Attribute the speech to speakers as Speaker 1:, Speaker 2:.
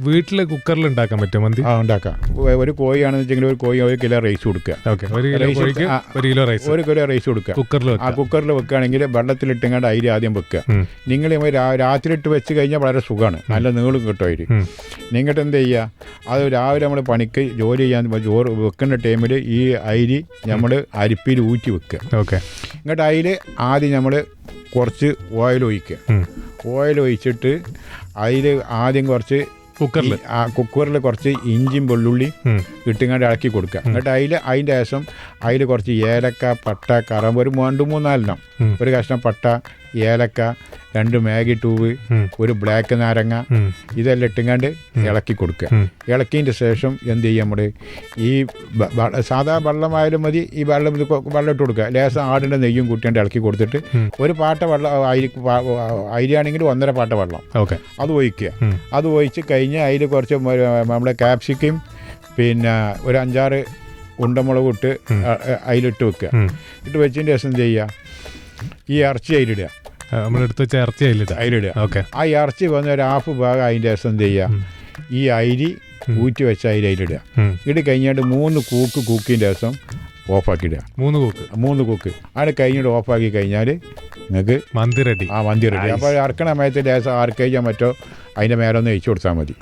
Speaker 1: വീട്ടിൽ കുക്കറിൽ ഉണ്ടാക്കാൻ പറ്റുമോ മന്തി?
Speaker 2: ഉണ്ടാക്കാം. ഒരു കോഴിയാണെന്ന് വെച്ചെങ്കിൽ ഒരു കോഴി 1 കിലോ റൈസ് കൊടുക്കുക.
Speaker 1: ഒരു കിലോ റൈസ് കൊടുക്കുക.
Speaker 2: കുക്കറിൽ വെക്കുകയാണെങ്കിൽ വെള്ളത്തിലിട്ടുകൊണ്ട് അരി ആദ്യം വെക്കുക. നിങ്ങൾ രാത്രി ഇട്ട് വെച്ച് കഴിഞ്ഞാൽ വളരെ സുഖമാണ്, നല്ല നീളും കിട്ടും അരി. നിങ്ങട്ട് എന്ത് ചെയ്യുക, അത് രാവിലെ നമ്മൾ പണിക്ക് ജോലി ചെയ്യാൻ ചോറ് വെക്കുന്ന ടൈമിൽ ഈ അരി നമ്മൾ അരിപ്പിയിൽ ഊറ്റി വെക്കുക. ഇങ്ങോട്ട് അതിൽ ആദ്യം നമ്മൾ കുറച്ച് ഓയിൽ ഒഴിക്കുക. ഓയിൽ ഒഴിച്ചിട്ട് അതിൽ ആദ്യം കുറച്ച് കുക്കറിൽ കുറച്ച് ഇഞ്ചിയും വെള്ളുള്ളി ഇട്ടിങ്ങാണ്ട് ഇളക്കി കൊടുക്കുക. എന്നിട്ട് അതിൻ്റെ ശേഷം അതിൽ കുറച്ച് ഏലക്ക, പട്ട, കറമ്പ് ഒരു 2-3 ഒരു കഷ്ണം പട്ട, ഏലക്ക, 2 മാഗി ട്യൂബ്, ഒരു ബ്ലാക്ക് നാരങ്ങ, ഇതെല്ലാം ഇട്ടുങ്ങാണ്ട് ഇളക്കി കൊടുക്കുക. ഇളക്കിയതിൻ്റെ ശേഷം എന്ത് ചെയ്യുക, നമ്മൾ ഈ സാധാ വെള്ളമായാലും മതി, ഈ വെള്ളം ഇട്ട് കൊടുക്കുക. ലേശം ആടിൻ്റെ നെയ്യും കൂട്ടിയാണ്ട് ഇളക്കി കൊടുത്തിട്ട് ഒരു പാട്ട വെള്ളം അരിയാണെങ്കിൽ 1.5 പാട്ട വെള്ളം അത് ഒഴിക്കുക. അത് ഒഴിച്ച് കഴിഞ്ഞ് അതിൽ കുറച്ച് നമ്മുടെ ക്യാപ്സിക്കും പിന്നെ ഒരു 5-6 ഉണ്ടമുളക് ഇട്ട് അതിലിട്ട് വെക്കുക. ഇട്ട് വെച്ചതിൻ്റെ ശേഷം ചെയ്യുക, ഈ ഇറച്ചി അതിലിടുക.
Speaker 1: നമ്മളെടുത്ത് വെച്ച ഇറച്ചി അതിലിടുക.
Speaker 2: ആ ഇറച്ചി വന്ന് ഒരു 1/2 ഭാഗം അതിൻ്റെ ശേഷം എന്ത് ചെയ്യുക, ഈ അരി ഊറ്റി വെച്ച അതിലിടുക. ഇട്ട് കഴിഞ്ഞിട്ട് 3 കൂക്കിൻ്റെ ശേഷം ഓഫാക്കിയിടുക. 3 കൂക്ക് അത് കഴിഞ്ഞിട്ട് ഓഫാക്കി കഴിഞ്ഞാൽ നിങ്ങൾക്ക്
Speaker 1: മന്തി റെഡി.
Speaker 2: മന്തി റെഡി. അപ്പോൾ ഇറക്കണ സമയത്ത് ലേശം ആർക്കേജാൻ പറ്റോ അതിൻ്റെ മേലൊന്ന് വെച്ച് കൊടുത്താൽ മതി.